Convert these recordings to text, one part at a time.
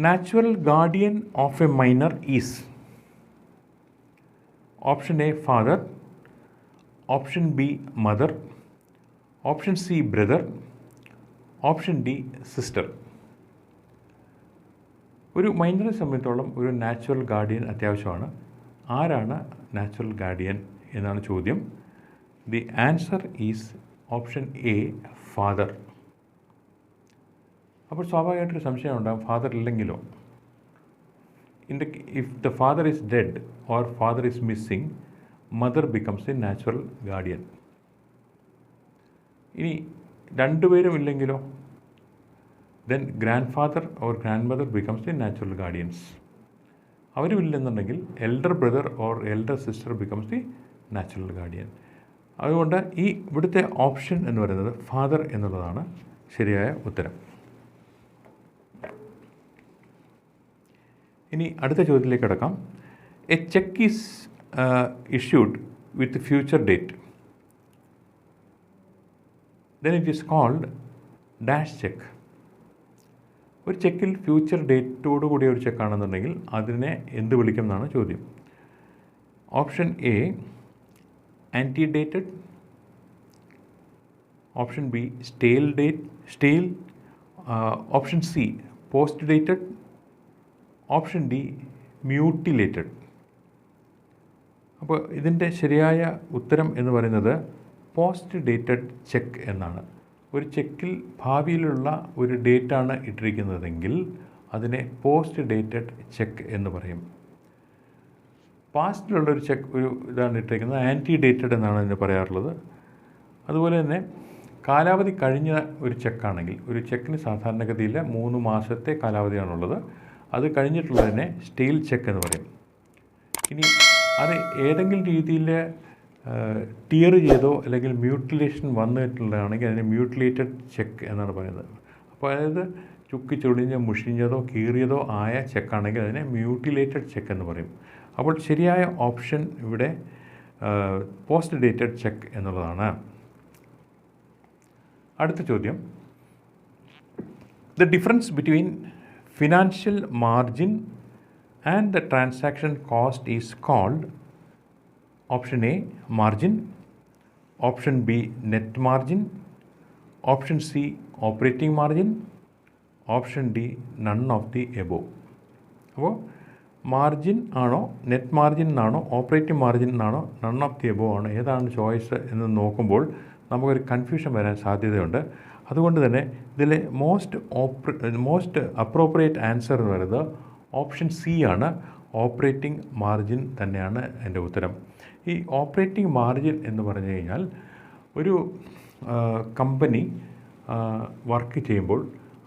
Natural guardian of a minor is option A father, option B mother, option C brother, option D sister. ഒരു മൈനറെ സംബന്ധിച്ചോളം ഒരു natural guardian അത്യാവശ്യമാണ്. ആരാണ് natural guardian എന്നാണ് ചോദ്യം. The answer is option A father. അപ്പോൾ സ്വാഭാവികമായിട്ടൊരു സംശയം ഉണ്ടാകും, ഫാദർ ഇല്ലെങ്കിലോ? If the father is dead or father is missing, mother becomes a natural guardian. ഇനി രണ്ടുപേരും ഇല്ലെങ്കിലോ? Then grand father or grand mother becomes the natural guardians. അവരും ഇല്ലെന്നുണ്ടെങ്കിൽ elder brother or elder sister becomes the natural guardian. അതുകൊണ്ട് ഈ ഇവിടുത്തെ option എന്ന് പറയുന്നത് ഫാദർ എന്നുള്ളതാണ് ശരിയായ ഉത്തരം. ഇനി അടുത്ത ചോദ്യത്തിലേക്ക് കിടക്കാം. A cheque is issued with future date, then it is called dash check. ഒരു ചെക്കിൽ ഫ്യൂച്ചർ ഡേറ്റോട് കൂടിയ ഒരു ചെക്കാണെന്നുണ്ടെങ്കിൽ അതിനെ എന്ത് വിളിക്കും എന്നാണ് ചോദ്യം. Option A ante dated, option B stale, option C post dated, option D mutilated. അപ്പോൾ ഇതിൻ്റെ ശരിയായ ഉത്തരം എന്ന് പറയുന്നത് പോസ്റ്റ് ഡേറ്റഡ് ചെക്ക് എന്നാണ്. ഒരു ചെക്കിൽ ഭാവിയിലുള്ള ഒരു ഡേറ്റാണ് ഇട്ടിരിക്കുന്നതെങ്കിൽ അതിനെ പോസ്റ്റ് ഡേറ്റഡ് ചെക്ക് എന്ന് പറയും. പാസ്റ്റിലുള്ളൊരു ചെക്ക് ഒരു ഇതാണ് ഇട്ടിരിക്കുന്നത്, ആൻറ്റി ഡേറ്റഡ് എന്നാണ് അതിന് പറയാറുള്ളത്. അതുപോലെ തന്നെ കാലാവധി കഴിഞ്ഞ ഒരു ചെക്കാണെങ്കിൽ, ഒരു ചെക്കിന് സാധാരണഗതിയിൽ 3 മാസത്തെ കാലാവധിയാണുള്ളത്, അത് കഴിഞ്ഞിട്ടുള്ളതിനെ സ്റ്റെയിൽ ചെക്ക് എന്ന് പറയും. ഇനി അത് ഏതെങ്കിലും രീതിയിൽ ടിയർ ചെയ്തോ അല്ലെങ്കിൽ മ്യൂട്ടിലേഷൻ വന്നിട്ടുള്ളതാണെങ്കിൽ അതിന് മ്യൂട്ടിലേറ്റഡ് ചെക്ക് എന്നാണ് പറയുന്നത്. അപ്പോൾ അതായത് ചുക്കി ചുളിഞ്ഞോ മുഷിഞ്ഞതോ കീറിയതോ ആയ ചെക്കാണെങ്കിൽ അതിനെ മ്യൂട്ടിലേറ്റഡ് ചെക്ക് എന്ന് പറയും. അപ്പോൾ ശരിയായ ഓപ്ഷൻ ഇവിടെ പോസ്റ്റ് ഡേറ്റഡ് ചെക്ക് എന്നുള്ളതാണ്. അടുത്ത ചോദ്യം. The difference between financial margin and the transaction cost is called option A margin, option B net margin, option C operating margin, option D none of the above. അപ്പോൾ margin ആണോ, net margin എന്നാണോ, operating margin എന്നാണോ, none of the above ആണോ, ഏതാണ് choice എന്ന് നോക്കുമ്പോൾ നമുക്കൊരു confusion വരാൻ സാധ്യതയുണ്ട്. അതുകൊണ്ട് തന്നെ ഇതിലെ മോസ്റ്റ് അപ്രോപ്രിയേറ്റ് ആൻസർ എന്ന് പറയുന്നത് ഓപ്ഷൻ സി ആണ്. ഓപ്പറേറ്റിംഗ് മാർജിൻ തന്നെയാണ് എൻ്റെ ഉത്തരം. ഈ ഓപ്പറേറ്റിംഗ് മാർജിൻ എന്ന് പറഞ്ഞു കഴിഞ്ഞാൽ ഒരു കമ്പനി വർക്ക് ചെയ്യുമ്പോൾ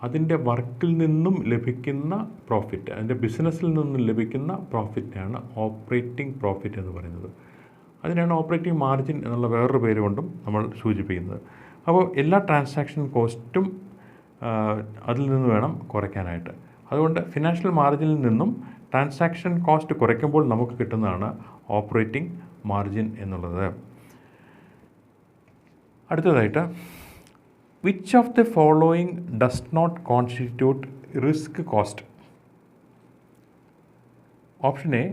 അതിൻ്റെ വർക്കിൽ നിന്നും ലഭിക്കുന്ന പ്രോഫിറ്റ്, അതിൻ്റെ ബിസിനസ്സിൽ നിന്നും ലഭിക്കുന്ന പ്രോഫിറ്റാണ് ഓപ്പറേറ്റിംഗ് പ്രോഫിറ്റ് എന്ന് പറയുന്നത്. അതിനാണ് ഓപ്പറേറ്റിംഗ് മാർജിൻ എന്നുള്ള വേറൊരു പേര് കൊണ്ടും നമ്മൾ സൂചിപ്പിക്കുന്നത്. അപ്പോൾ എല്ലാ ട്രാൻസാക്ഷൻ കോസ്റ്റും അതിൽ നിന്ന് വേണം കുറയ്ക്കാനായിട്ട്. അതുകൊണ്ട് ഫിനാൻഷ്യൽ മാർജിനിൽ നിന്നും ട്രാൻസാക്ഷൻ കോസ്റ്റ് കുറയ്ക്കുമ്പോൾ നമുക്ക് കിട്ടുന്നതാണ് ഓപ്പറേറ്റിംഗ് മാർജിൻ എന്നുള്ളത്. അടുത്തതായിട്ട്, which of the following does not constitute risk cost? Option A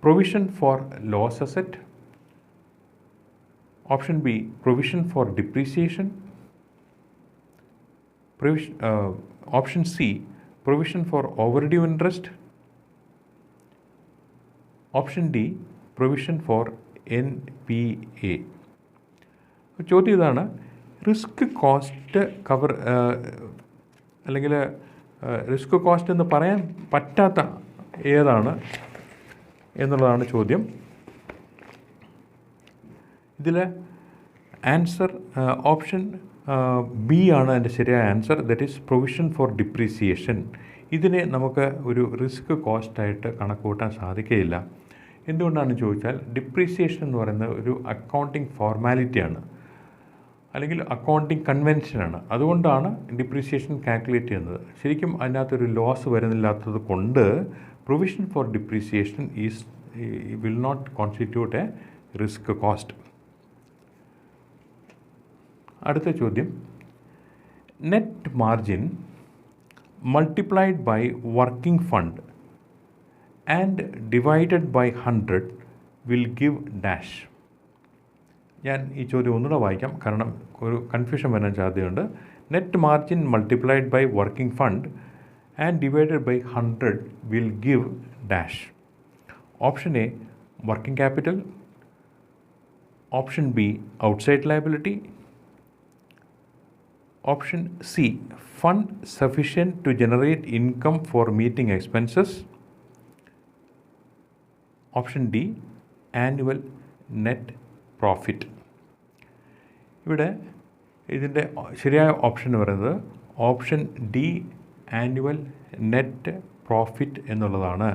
provision for loss asset, option B provision for depreciation, option C provision for overdue interest, option D provision for NPA. ചോദ്യം ഇതാണ്, risk cost cover അല്ലെങ്കിൽ risk cost എന്ന് പറയാൻ പറ്റാത്ത ഏതാണ് എന്നുള്ളതാണ് ചോദ്യം. ഇതിൽ ആൻസർ ഓപ്ഷൻ ബി ആണ് അതിൻ്റെ ശരിയായ answer. That is provision for depreciation. ഇതിനെ നമുക്ക് ഒരു റിസ്ക് കോസ്റ്റായിട്ട് കണക്ക് കൂട്ടാൻ സാധിക്കുകയില്ല. എന്തുകൊണ്ടാണെന്ന് ചോദിച്ചാൽ ഡിപ്രീസിയേഷൻ എന്ന് പറയുന്നത് ഒരു അക്കൗണ്ടിങ് ഫോർമാലിറ്റിയാണ്, അല്ലെങ്കിൽ അക്കൗണ്ടിങ് കൺവെൻഷനാണ്. അതുകൊണ്ടാണ് ഡിപ്രീസിയേഷൻ കാൽക്കുലേറ്റ് ചെയ്യുന്നത്. ശരിക്കും അതിനകത്തൊരു ലോസ് വരുന്നില്ലാത്തത് കൊണ്ട് provision for depreciation will not constitute a risk cost. അടുത്ത ചോദ്യം, net margin multiplied by working fund and divided by 100 will give dash. ഞാൻ ഈ ചോദ്യം ഒന്നുകൂടെ വായിക്കാം, കാരണം ഒരു കൺഫ്യൂഷൻ വരാൻ സാധ്യതയുണ്ട്. Net margin multiplied by working fund and divided by 100 will give dash. Option A working capital, option B outside liability, option C fund sufficient to generate income for meeting expenses, option D annual net profit. ഇവിടെ ഇതിൻ്റെ ശരിയായ option എന്ന് പറയുന്നത് option D annual net profit എന്നുള്ളതാണ്.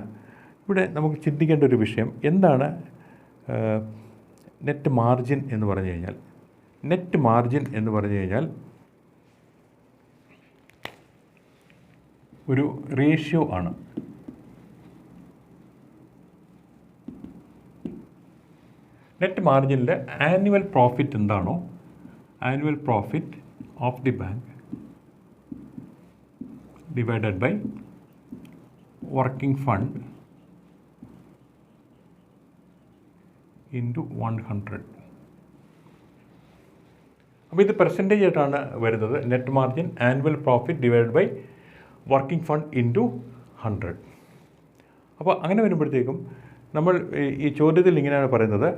ഇവിടെ നമുക്ക് ചിന്തിക്കേണ്ട ഒരു വിഷയം എന്താണ് നെറ്റ് മാർജിൻ എന്ന് പറഞ്ഞു കഴിഞ്ഞാൽ. നെറ്റ് മാർജിൻ എന്ന് പറഞ്ഞു കഴിഞ്ഞാൽ ഒരു റേഷ്യോ ആണ്. നെറ്റ് മാർജിനിൽ ആനുവൽ പ്രോഫിറ്റ് എന്താണോ, annual profit of the bank divided by working fund into 100. അപ്പോൾ ഇത് പെർസെൻറ്റേജ് ആയിട്ടാണ് വരുന്നത്. Net margin annual profit divided by working fund into 100. അപ്പോൾ അങ്ങനെ വരുമ്പോഴത്തേക്കും നമ്മൾ ഈ ചോദ്യത്തിൽ ഇങ്ങനെയാണ് പറയുന്നത്,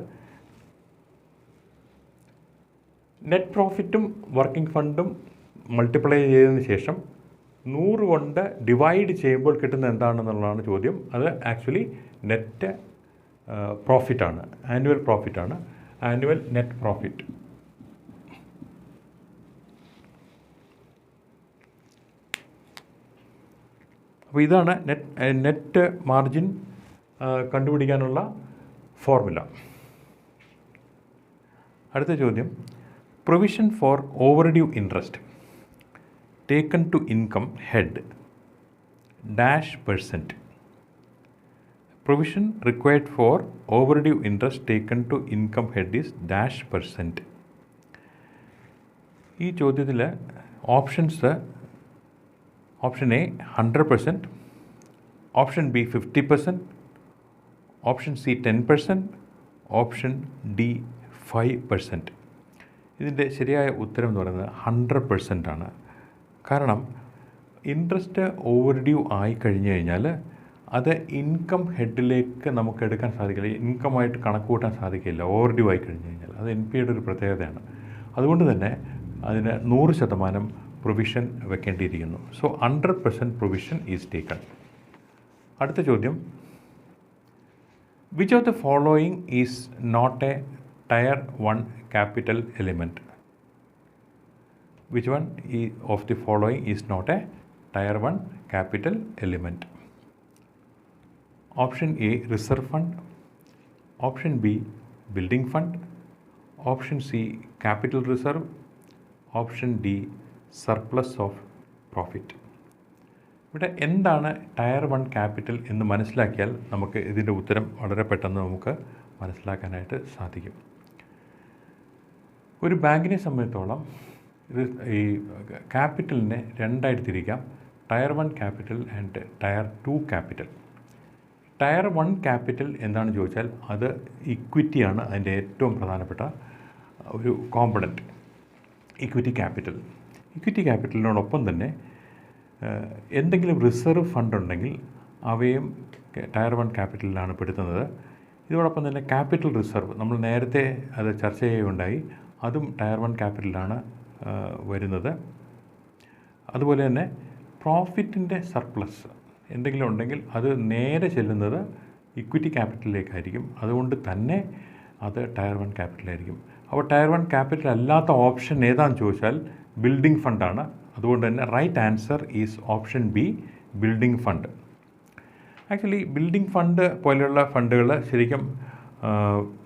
നെറ്റ് പ്രോഫിറ്റും വർക്കിംഗ് ഫണ്ടും മൾട്ടിപ്ലൈ ചെയ്തതിന് ശേഷം 100 കൊണ്ട് ഡിവൈഡ് ചെയ്യുമ്പോൾ കിട്ടുന്ന എന്താണെന്നുള്ളതാണ് ചോദ്യം. അത് ആക്ച്വലി നെറ്റ് പ്രോഫിറ്റാണ്, ആനുവൽ പ്രോഫിറ്റാണ്, ആനുവൽ നെറ്റ് പ്രോഫിറ്റ്. അപ്പോൾ ഇതാണ് നെറ്റ് മാർജിൻ കണ്ടുപിടിക്കാനുള്ള ഫോർമുല. അടുത്ത ചോദ്യം, provision for overdue interest taken to income head dash %. Provision required for overdue interest taken to income head is dash %. ഈ ചോദ്യത്തിൽ options option A 100%, option B 50%, option C 10%, option D 5%. ഇതിൻ്റെ ശരിയായ ഉത്തരം എന്ന് പറയുന്നത് 100% ആണ്. കാരണം ഇൻട്രസ്റ്റ് ഓവർഡ്യൂ ആയി കഴിഞ്ഞു കഴിഞ്ഞാൽ അത് ഇൻകം ഹെഡിലേക്ക് നമുക്ക് എടുക്കാൻ സാധിക്കില്ല, ഇൻകമായിട്ട് കണക്ക് കൂട്ടാൻ സാധിക്കില്ല ഓവർഡ്യൂ ആയി കഴിഞ്ഞു കഴിഞ്ഞാൽ. അത് എൻ പി യുടെ ഒരു പ്രത്യേകതയാണ്. അതുകൊണ്ട് തന്നെ അതിന് 100% പ്രൊവിഷൻ വെക്കേണ്ടിയിരിക്കുന്നു. So 100% provision is taken. അടുത്ത ചോദ്യം, which of the following is not a tier 1 capital element? Which one of the following is not a tier 1 capital element? Option A reserve fund, option B building fund, option C capital reserve, option D surplus of profit. ഇവിടെ എന്താണ് tyre 1 capital എന്ന് മനസ്സിലാക്കിയാൽ നമുക്ക് ഇതിൻ്റെ ഉത്തരം വളരെ പെട്ടെന്ന് നമുക്ക് മനസ്സിലാക്കാനായിട്ട് സാധിക്കും. ഒരു ബാങ്കിനെ സംബന്ധിച്ചോളം ഈ ക്യാപിറ്റലിനെ രണ്ടായിട്ട് തിരിക്കാം, tier 1 capital and tier 2 capital. Tier 1 capital എന്താണെന്ന് ചോദിച്ചാൽ അത് ഇക്വിറ്റിയാണ് അതിൻ്റെ ഏറ്റവും പ്രധാനപ്പെട്ട ഒരു കോമ്പണൻറ്റ്, ഇക്വിറ്റി ക്യാപിറ്റൽ. ഇക്വിറ്റി ക്യാപിറ്റലിനോടൊപ്പം തന്നെ എന്തെങ്കിലും റിസർവ് ഫണ്ട് ഉണ്ടെങ്കിൽ അവയും ടയർ 1 ക്യാപിറ്റലിലാണ് പെടുത്തുന്നത്. ഇതോടൊപ്പം തന്നെ ക്യാപിറ്റൽ റിസർവ് നമ്മൾ നേരത്തെ അത് ചർച്ച ചെയ്യുകയുണ്ടായി, അതും ടയർ 1 ക്യാപിറ്റലിലാണ് വരുന്നത്. അതുപോലെ തന്നെ പ്രോഫിറ്റിൻ്റെ സർപ്ലസ് എന്തെങ്കിലും ഉണ്ടെങ്കിൽ അത് നേരെ ചെല്ലുന്നത് ഇക്വിറ്റി ക്യാപിറ്റലിലേക്കായിരിക്കും. അതുകൊണ്ട് തന്നെ അത് ടയർ 1 ക്യാപിറ്റലായിരിക്കും. അപ്പോൾ ടയർ 1 ക്യാപിറ്റൽ അല്ലാത്ത ഓപ്ഷൻ ഏതാണെന്ന് ചോദിച്ചാൽ ബിൽഡിംഗ് ഫണ്ടാണ്. അതുകൊണ്ട് തന്നെ right answer is option B building fund. Actually building fund പോലെയുള്ള ഫണ്ടുകൾ ശരിക്കും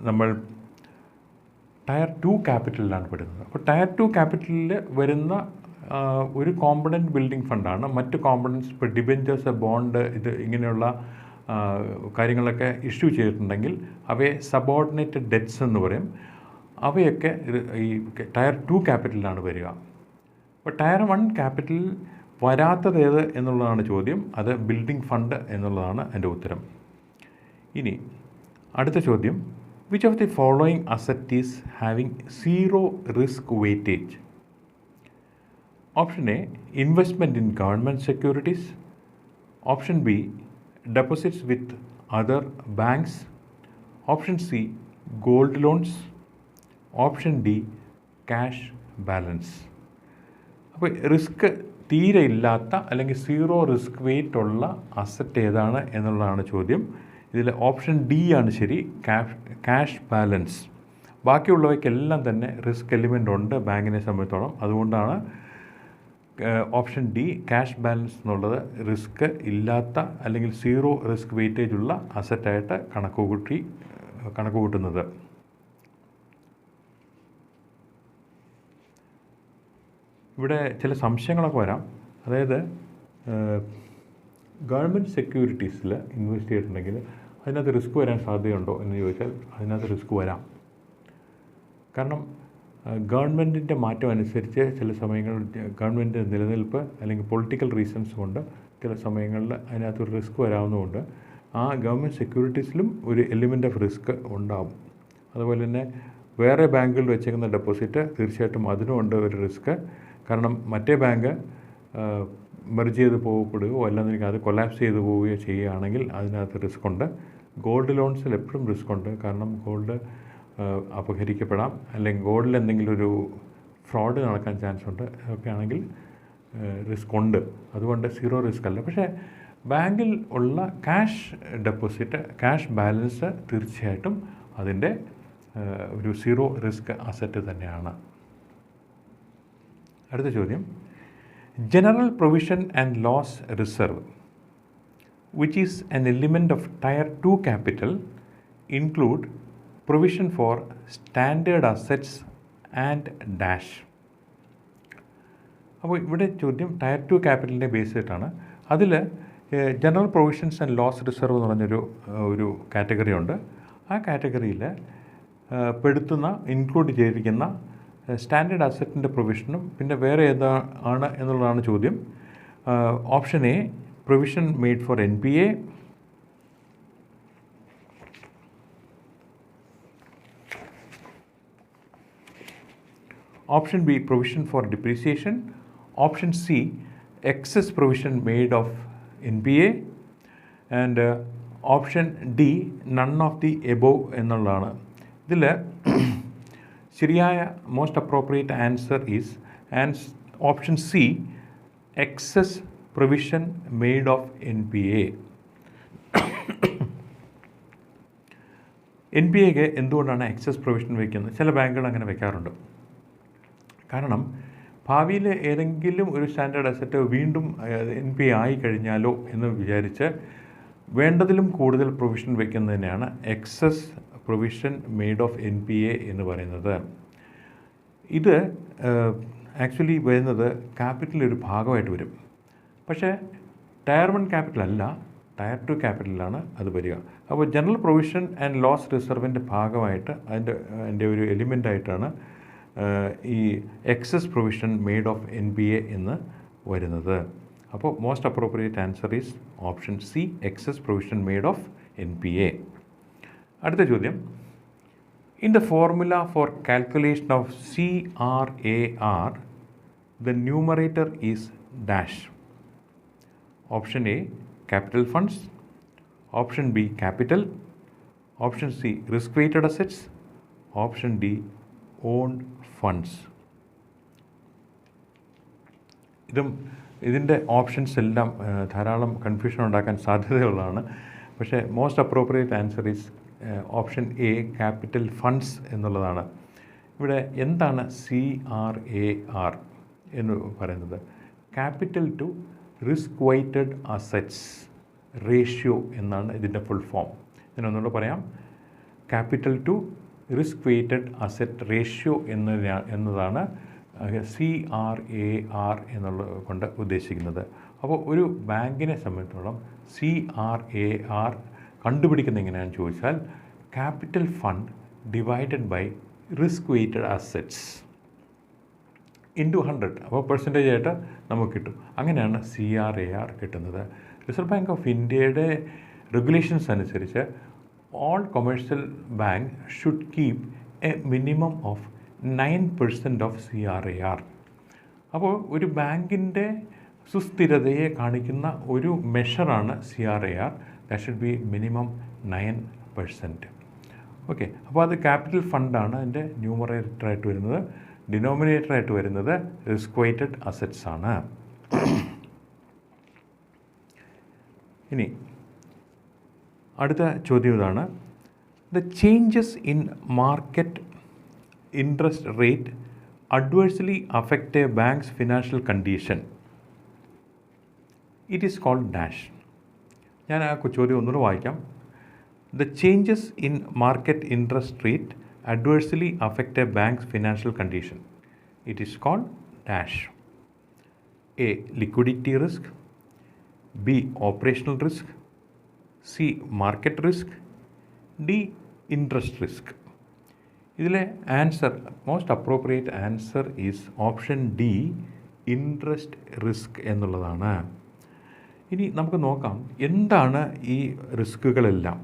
നമ്മൾ ടയർ 2 ക്യാപിറ്റലിലാണ് പെടുന്നത്. അപ്പോൾ ടയർ 2 ക്യാപിറ്റലിൽ വരുന്ന ഒരു കോമ്പണൻറ്റ് ബിൽഡിംഗ് ഫണ്ടാണ്. മറ്റ് കോമ്പണൻറ്റ്സ് ഇപ്പോൾ ഡിബെഞ്ചേഴ്സ്, ബോണ്ട്, ഇത് ഇങ്ങനെയുള്ള കാര്യങ്ങളൊക്കെ ഇഷ്യൂ ചെയ്തിട്ടുണ്ടെങ്കിൽ അവയെ സബോർഡിനേറ്റഡ് ഡെറ്റ്സ് എന്ന് പറയും. അവയൊക്കെ ഈ ടയർ 2 ക്യാപിറ്റലിലാണ് വരിക. അപ്പോൾ ടയർ 1 ക്യാപിറ്റലിൽ വരാത്തത് ഏത് എന്നുള്ളതാണ് ചോദ്യം. അത് ബിൽഡിംഗ് ഫണ്ട് എന്നുള്ളതാണ് എൻ്റെ ഉത്തരം. ഇനി അടുത്ത ചോദ്യം, which of the following asset is having zero risk weightage? Option A, investment in government securities. Option B, deposits with other banks. Option C, gold loans. Option D, cash balance. അപ്പോൾ risk തീരെ ഇല്ലാത്ത അല്ലെങ്കിൽ zero risk wait ഉള്ള asset ഏതാണ് എന്നുള്ളതാണ് ചോദ്യം. ഇതിൽ option D ആണ് ശരി, ക്യാഷ് ബാലൻസ്. ബാക്കിയുള്ളവയ്ക്കെല്ലാം തന്നെ റിസ്ക് എലിമെൻ്റ് ഉണ്ട് ബാങ്കിനെ സംബന്ധിച്ചോളം. അതുകൊണ്ടാണ് ഓപ്ഷൻ ഡി ക്യാഷ് ബാലൻസ് എന്നുള്ളത് റിസ്ക് ഇല്ലാത്ത അല്ലെങ്കിൽ സീറോ റിസ്ക് വെയിറ്റേജ് ഉള്ള അസറ്റായിട്ട് കണക്ക് കൂട്ടുന്നത്. ഇവിടെ ചില സംശയങ്ങളൊക്കെ വരാം. അതായത് ഗവൺമെൻറ് സെക്യൂരിറ്റീസിൽ ഇൻവെസ്റ്റ് ചെയ്തിട്ടുണ്ടെങ്കിൽ അതിനകത്ത് റിസ്ക് വരാൻ സാധ്യതയുണ്ടോ എന്ന് ചോദിച്ചാൽ അതിനകത്ത് റിസ്ക് വരാം. കാരണം ഗവൺമെൻറ്റിൻ്റെ മാറ്റം അനുസരിച്ച് ചില സമയങ്ങളിൽ ഗവൺമെൻറ് നിലനിൽപ്പ് അല്ലെങ്കിൽ പൊളിറ്റിക്കൽ റീസൺസ് കൊണ്ട് ചില സമയങ്ങളിൽ അതിനകത്തൊരു റിസ്ക് വരാവുന്നതുകൊണ്ട് ആ ഗവൺമെൻറ് സെക്യൂരിറ്റീസിലും ഒരു എലിമെൻ്റ് ഓഫ് റിസ്ക് ഉണ്ടാവും. അതുപോലെ തന്നെ വേറെ ബാങ്കുകളിൽ വെച്ചേക്കുന്ന ഡെപ്പോസിറ്റ് തീർച്ചയായിട്ടും അതിനുമുണ്ട് ഒരു റിസ്ക്. കാരണം മറ്റേ ബാങ്ക് മെർജ് ചെയ്ത് പോകപ്പെടുകയോ അല്ലാതെ അത് കൊലാപ്സ് ചെയ്ത് പോവുകയോ ചെയ്യുകയാണെങ്കിൽ അതിനകത്ത് റിസ്ക് ഉണ്ട്. ഗോൾഡ് ലോൺസിൽ എപ്പോഴും റിസ്ക് ഉണ്ട്. കാരണം ഗോൾഡ് അപഹരിക്കപ്പെടാം, അല്ലെങ്കിൽ ഗോൾഡിൽ എന്തെങ്കിലും ഒരു ഫ്രോഡ് നടക്കാൻ ചാൻസ് ഉണ്ട്. അതൊക്കെ ആണെങ്കിൽ റിസ്ക് ഉണ്ട്. അതുകൊണ്ട് സീറോ റിസ്ക് അല്ല. പക്ഷേ ബാങ്കിൽ ഉള്ള ക്യാഷ് ഡെപ്പോസിറ്റ്, ക്യാഷ് ബാലൻസ് തീർച്ചയായിട്ടും അതിൻ്റെ ഒരു സീറോ റിസ്ക് അസറ്റ് തന്നെയാണ്. അടുത്ത ചോദ്യം, general provision and loss reserve which is an element of tier 2 capital include provision for standard assets and dash. അപ്പോൾ ഇവിടെ ചോദ്യം ടയർ 2 ക്യാപിറ്റലിൻ്റെ ബേസ് ചെയ്തിട്ടാണ്. അതിൽ general provisions and loss reserve എന്ന് പറഞ്ഞൊരു കാറ്റഗറി ഉണ്ട്. ആ കാറ്റഗറിയിൽ ഇൻക്ലൂഡ് ചെയ്തിരിക്കുന്ന സ്റ്റാൻഡേർഡ് അസറ്റിൻ്റെ പ്രൊവിഷനും പിന്നെ വേറെ ഏതാണ് എന്നുള്ളതാണ് ചോദ്യം. Option A, provision made for NPA. Option B, provision for depreciation. Option C, excess provision made of NPA. And option D, none of the above എന്നുള്ളതാണ്. ഇതിൽ ശരിയായ most appropriate answer is option C, excess provision made of NPA. NPAക്ക് എന്തുകൊണ്ടാണ് excess provision വയ്ക്കുന്നത്? ചില ബാങ്കുകൾ അങ്ങനെ വയ്ക്കാറുണ്ട്. കാരണം ഭാവിയിൽ ഏതെങ്കിലും ഒരു സ്റ്റാൻഡേർഡ് അസറ്റ് വീണ്ടും NPA ആയി കഴിഞ്ഞാലോ എന്ന് വിചാരിച്ച് വേണ്ടതിലും കൂടുതൽ പ്രൊവിഷൻ വയ്ക്കുന്നതിനെയാണ് excess provision made of NPA എന്ന് പറയുന്നത്. ഇത് ആക്ച്വലി വരുന്നത് ക്യാപിറ്റലിൻ്റെ ഒരു ഭാഗമായിട്ട് വരും. പക്ഷേ ടയർ 1 ക്യാപിറ്റൽ അല്ല, ടയർ 2 ക്യാപിറ്റലിലാണ് അത് വരിക. അപ്പോൾ ജനറൽ പ്രൊവിഷൻ ആൻഡ് ലോസ് റിസർവിൻ്റെ ഭാഗമായിട്ട് അതിൻ്റെ ഒരു എലിമെൻ്റായിട്ടാണ് ഈ excess provision made of NPA എന്ന് വരുന്നത്. അപ്പോൾ most appropriate answer is option C, excess provision made of NPA. അടുത്ത ചോദ്യം, in the formula for calculation of CRAR the numerator is dash. Option A, capital funds. Option B, capital. Option C, risk weighted assets. Option D, owned funds. ഇതിൻ്റെ options എല്ലാം ധാരാളം confusion ഉണ്ടാക്കാൻ സാധ്യതയുള്ളതാണ്. പക്ഷേ most appropriate answer is option A, capital funds എന്നുള്ളതാണ്. ഇവിടെ എന്താണ് CRAR എന്ന് പറയുന്നത്? Capital to risk weighted assets ratio എന്നാണ് ഇതിൻ്റെ ഫുൾ ഫോം. ഇതിനൊന്നുകൂടെ പറയാം, capital to risk weighted asset ratio എന്നതാണ് CRAR എന്നുള്ളത് കൊണ്ട് ഉദ്ദേശിക്കുന്നത്. അപ്പോൾ ഒരു ബാങ്കിനെ സംബന്ധിച്ചിടത്തോളം CRAR കണ്ടുപിടിക്കുന്നത് എങ്ങനെയാണെന്ന് ചോദിച്ചാൽ capital fund divided by risk weighted assets. Into 100, അപ്പോൾ പെർസെൻറ്റേജ് ആയിട്ട് നമുക്ക് കിട്ടും. അങ്ങനെയാണ് CRAR കിട്ടുന്നത്. റിസർവ് ബാങ്ക് ഓഫ് ഇന്ത്യയുടെ റെഗുലേഷൻസ് അനുസരിച്ച് all commercial bank should keep a minimum of 9% of CRAR. അപ്പോൾ ഒരു ബാങ്കിൻ്റെ സുസ്ഥിരതയെ കാണിക്കുന്ന ഒരു മെഷറാണ് CRAR. That should be minimum 9%. Okay, അപ്പോൾ അത് ക്യാപിറ്റൽ ഫണ്ടാണ് അതിൻ്റെ ന്യൂമറേറ്ററായിട്ട് വരുന്നത്. ഡിനോമിനേറ്ററായിട്ട് വരുന്നത് റിസ്ക് വെയ്റ്റഡ് അസറ്റ്സ് ആണ്. ഇനി അടുത്ത ചോദ്യം ഇതാണ്: the changes in market interest rate adversely affect a bank's financial condition. It is called dash. ഞാൻ ആ ചോദ്യം ഒന്നുകൂടെ വായിക്കാം. The changes in market interest rate adversely affect a bank's financial condition. It is called dash. A liquidity risk, B operational risk, C market risk, D interest risk. ഇതിലെ answer, most appropriate answer is option D, interest risk എന്നുള്ളതാണ്. ഇനി നമുക്ക് നോക്കാം എന്താണ് ഈ റിസ്കുകളെല്ലാം.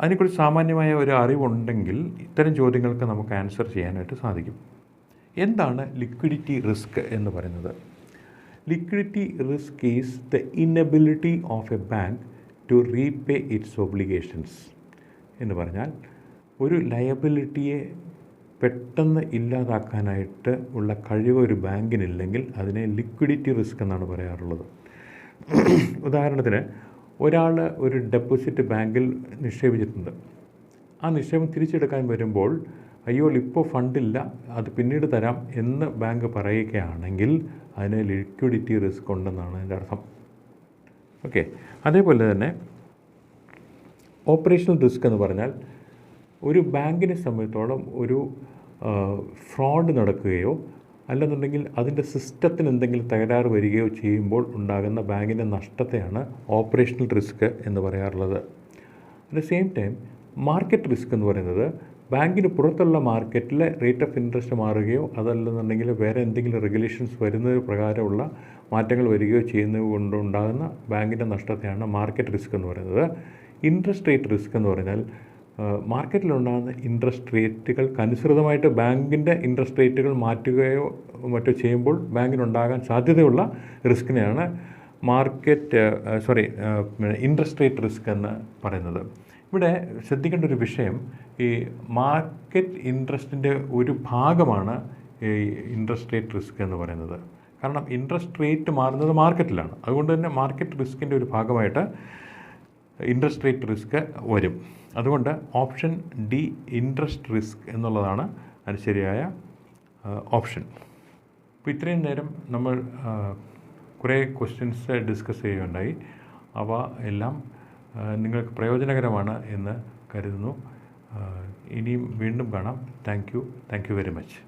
അതിനെക്കുറിച്ച് സാമാന്യമായ ഒരു അറിവുണ്ടെങ്കിൽ ഇത്തരം ചോദ്യങ്ങൾക്ക് നമുക്ക് ആൻസർ ചെയ്യാനായിട്ട് സാധിക്കും. എന്താണ് ലിക്വിഡിറ്റി റിസ്ക് എന്ന് പറയുന്നത്? Liquidity risk is the inability of a bank to repay its obligations. എന്ന് പറഞ്ഞാൽ ഒരു ലയബിലിറ്റിയെ പെട്ടെന്ന് ഇല്ലാതാക്കാനായിട്ട് ഉള്ള കഴിവ് ഒരു ബാങ്കിനില്ലെങ്കിൽ അതിനെ ലിക്വിഡിറ്റി റിസ്ക് എന്നാണ് പറയാറുള്ളത്. ഉദാഹരണത്തിന്, ഒരാൾ ഒരു ഡെപ്പോസിറ്റ് ബാങ്കിൽ നിക്ഷേപിച്ചിട്ടുണ്ട്. ആ നിക്ഷേപം തിരിച്ചെടുക്കാൻ വരുമ്പോൾ അയ്യോ ഇപ്പോൾ ഫണ്ടില്ല, അത് പിന്നീട് തരാം എന്ന് ബാങ്ക് പറയുകയാണെങ്കിൽ അതിന് ലിക്വിഡിറ്റി റിസ്ക് ഉണ്ടെന്നാണ് അതിൻ്റെ അർത്ഥം. ഓക്കെ, അതേപോലെ തന്നെ ഓപ്പറേഷണൽ റിസ്ക് എന്ന് പറഞ്ഞാൽ ഒരു ബാങ്കിനെ സംബന്ധിച്ചോളം ഒരു ഫ്രോഡ് നടക്കുകയോ അല്ലെന്നുണ്ടെങ്കിൽ അതിൻ്റെ സിസ്റ്റത്തിന് എന്തെങ്കിലും തകരാറ് വരികയോ ചെയ്യുമ്പോൾ ഉണ്ടാകുന്ന ബാങ്കിൻ്റെ നഷ്ടത്തെയാണ് ഓപ്പറേഷണൽ റിസ്ക് എന്ന് പറയാറുള്ളത്. At the same time market risk എന്ന് പറയുന്നത് ബാങ്കിന് പുറത്തുള്ള മാർക്കറ്റിലെ റേറ്റ് ഓഫ് ഇൻട്രസ്റ്റ് മാറുകയോ അതല്ലെന്നുണ്ടെങ്കിൽ വേറെ എന്തെങ്കിലും റെഗുലേഷൻസ് വരുന്നത് പ്രകാരമുള്ള മാറ്റങ്ങൾ വരികയോ ചെയ്യുന്നത് കൊണ്ടുണ്ടാകുന്ന ബാങ്കിൻ്റെ നഷ്ടത്തെയാണ് മാർക്കറ്റ് റിസ്ക് എന്ന് പറയുന്നത്. ഇൻട്രസ്റ്റ് റേറ്റ് റിസ്ക് എന്ന് പറഞ്ഞാൽ മാർക്കറ്റിലുണ്ടാകുന്ന ഇൻട്രസ്റ്റ് റേറ്റുകൾക്കനുസൃതമായിട്ട് ബാങ്കിൻ്റെ ഇൻട്രസ്റ്റ് റേറ്റുകൾ മാറ്റുകയോ മറ്റോ ചെയ്യുമ്പോൾ ബാങ്കിനുണ്ടാകാൻ സാധ്യതയുള്ള റിസ്കിനെയാണ് ഇൻട്രസ്റ്റ് റേറ്റ് റിസ്ക് എന്ന് പറയുന്നത്. ഇവിടെ ശ്രദ്ധിക്കേണ്ട ഒരു വിഷയം, ഈ മാർക്കറ്റ് ഇൻട്രസ്റ്റിൻ്റെ ഒരു ഭാഗമാണ് ഈ ഇൻട്രസ്റ്റ് റേറ്റ് റിസ്ക് എന്ന് പറയുന്നത്. കാരണം ഇൻട്രസ്റ്റ് റേറ്റ് മാറുന്നത് മാർക്കറ്റിലാണ്. അതുകൊണ്ട് തന്നെ മാർക്കറ്റ് റിസ്കിൻ്റെ ഒരു ഭാഗമായിട്ട് ഇൻട്രസ്റ്റ് റേറ്റ് റിസ്ക് വരും. അതുകൊണ്ട് ഓപ്ഷൻ ഡി, ഇൻട്രസ്റ്റ് റിസ്ക് എന്നുള്ളതാണ് അതിന് ശരിയായ ഓപ്ഷൻ. അപ്പോൾ ഇത്രയും നേരം നമ്മൾ കുറേ ക്വസ്റ്റ്യൻസ് ഡിസ്കസ് ചെയ്യുകയുണ്ടായി. അവ എല്ലാം നിങ്ങൾക്ക് പ്രയോജനകരമാണ് എന്ന് കരുതുന്നു. ഇനിയും വീണ്ടും കാണാം. Thank you very much.